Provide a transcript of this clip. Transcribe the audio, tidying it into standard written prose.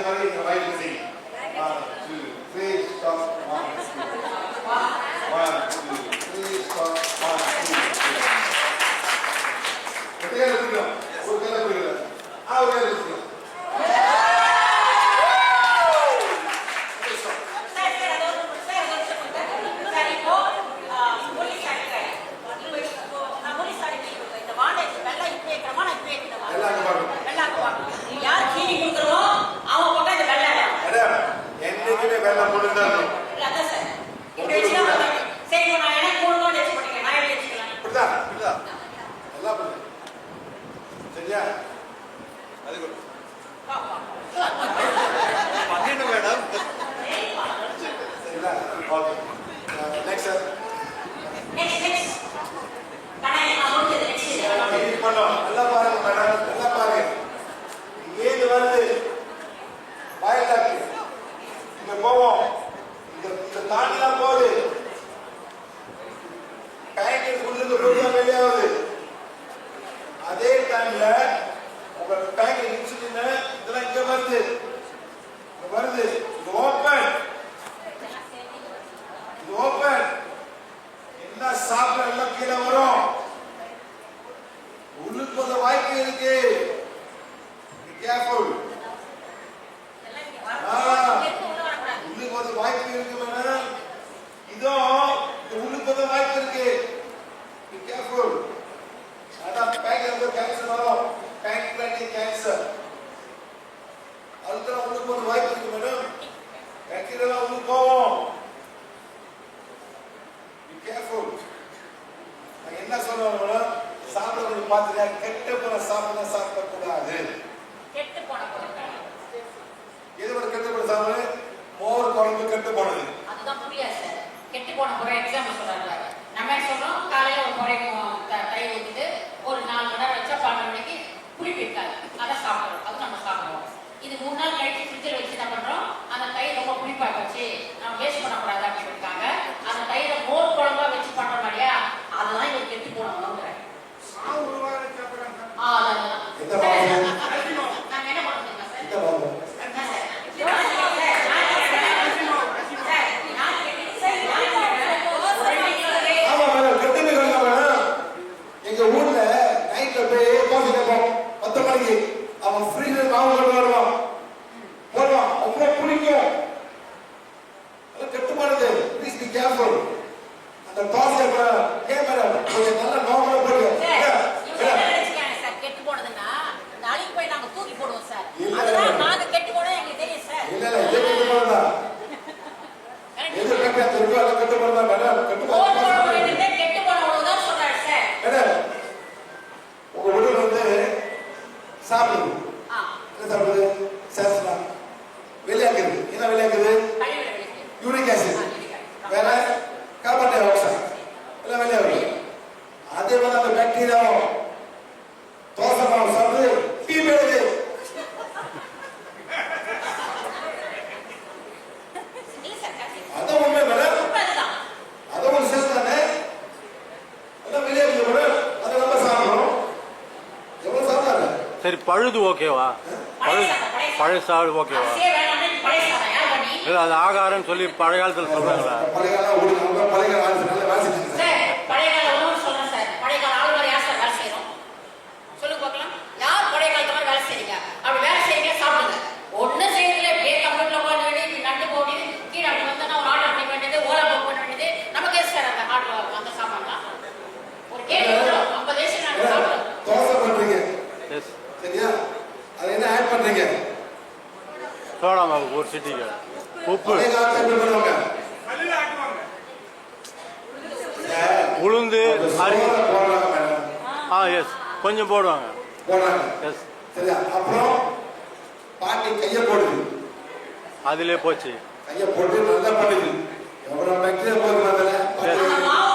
மாதிரி இந்த ரைட் செய்யுங்க. 1 2 3 ஸ்டாப் 1 2 3 ஸ்டாப் 1 2 கட்டியா இருக்கீங்க. ஒரு கையில போயிடுங்க. ஒரு கையில இருக்கீங்க. அதே டைம்ல உங்க டேங்க் இன்சுலின் இதெல்லாம் இங்க வருது இது ஓபன் என்ன சாப்பிட எல்லாம் கீழே வரும். உள்ளுக்கு போத வாய்ப்பு இருக்கு. கேர்ஃபுல். உள்ளுக்கு போத வாய்ப்பு இருக்கு மேடம். இதோ உள்ளுக்கு போத வாய்ப்பு இருக்கு. கேர்ஃபுல். அதான் பேங்க்ல கேன்சர் வரும். Pancreatic cancer. அதுக்கு உள்ளுக்கு போத வாய்ப்பு இருக்கு மேடம். பேக்டீரியா உள்ளுக்கு போகும். கேர்ஃபுல். நான் என்ன சொல்றேன்னா சாப்பிடுறது பாத்துங்க. கெட்ட போன சாப்பிட கூடாது. கெட்ட போன பொருட்கள் எது ஒரு கெட்ட போன சாப்பிடு. மோர் குழம்பு கெட்ட போனது. அதுதான் புரியாது சார். கெட்ட போன பொருள் எக்ஸாம்பிள் சொல்றாங்க. நம்ம சொல்றோம் காலையில ஒரு முறை தயிர் ஊத்திட்டு ஒரு 4 மணி நேரம் வச்சா 12 மணிக்கு புளிப்பு இருக்காது. அதை சாப்பிடுறோம். அது நம்ம சாப்பிடுறோம். இது 3 நாள் கழிச்சு ஃப்ரிட்ஜில் வச்சு என்ன பண்றோம், அந்த தயிர் ரொம்ப புளிப்பா வச்சு நம்ம வேஸ்ட் பண்ணக்கூடாது அப்படின்னு இருக்காங்க. அந்த தயிரை மோர் குழம்பா வச்சு பண்றோம் இல்லையா, அதுதான் இது கெட்டு போன உணவுங்கிறேன். நாங்க என்ன பண்ணுறோம் சார்? எங்க ஊர்ல நைட்ல போய் காஃபி கேட்போம். 10 மணிக்கு அவன் ஃப்ரீசர் மாவு கொண்டு வருவான். போடுவான். அவ்வளோ பிடிக்கும். அது கெட்டுமானது. Please be careful. அந்த காஃபி கேமரா கொஞ்சம் நல்ல நார்மலா போடுங்க. கெட்டு போனதுன்னா நாளைக்கு போய் நாங்க தூக்கி போடுவோம் சார். அதெல்லாம் நாங்க கெட்டு போனோம் எங்களுக்கு தெரியும் சார். இல்ல இது கெட்டு போனதா? எது கெட்டு இருக்கோ அது கெட்டு போனதா மேடம்? கெட்டு போனது கெட்டு போன உணவு தான் சொல்றாரு சார். மேடம் உங்க உடல் வந்து சாப்பிடுது. என்ன சாப்பிடுது? சாஸ்லா வெளியாக்குது. என்ன வெளியாக்குது? Uric acid. வேற கார்பன் டை ஆக்சைடு எல்லாம் வெளியாகுது. அதே மாதிரி அந்த பாக்டீரியா தோசை மாவு சாப்பிட்டு பீபேடுது. அதான் உண்மை மேடம். அதான் ஒரு சேர்த்து தானே. அதான் வெளியாகுது மேடம். அதை நம்ம சாப்பிடுறோம். எவ்வளவு சாப்பிடாது? சரி, பழுது ஓகேவா? பழைய சாடு ஓகேவா? அது ஆகாரம் சொல்லி பழைய காலத்துல சொல்றாங்களா? பழைய காலம் பழைய கால உணவு சொல்றேன் சார். பழைய கால ஆளுநர் யார் சார் வேலை செய்யறோம் சொல்லுங்க பார்க்கலாம். யார் பழைய காலத்து மாதிரி வேலை செய்றீங்க? அப்படி வேலை செய்யுங்க, சாப்பிடுங்க. ஒன்னும் செய்யறதுல அப்படியே கம்ப்யூட்டர்ல போக வேண்டியது, நண்டு போக வேண்டியது, கீழே அப்படி வந்தா ஒரு ஆர்டர் பண்ண வேண்டியது, ஓலா புக் பண்ண வேண்டியது. நமக்கு சார் அந்த ஆர்டர் அந்த சாப்பாடுலாம் ஒரு கேள்வி 50 வயசு நாங்க சாப்பிடுறோம். தோசை பண்றீங்க சரியா? அது என்ன ஆட் பண்றீங்க? சோடா மாவு ஒரு சிட்டிக்கு, உப்பு, உளுந்து, எஸ் கொஞ்சம் போடுவாங்க. எஸ் சரியா? அப்புறம் பாட்டி கையை போடுது. அதிலே போச்சு. கையை போட்டு நல்லா பண்ணுது. எவ்வளவு பாக்டீரியா போகுது.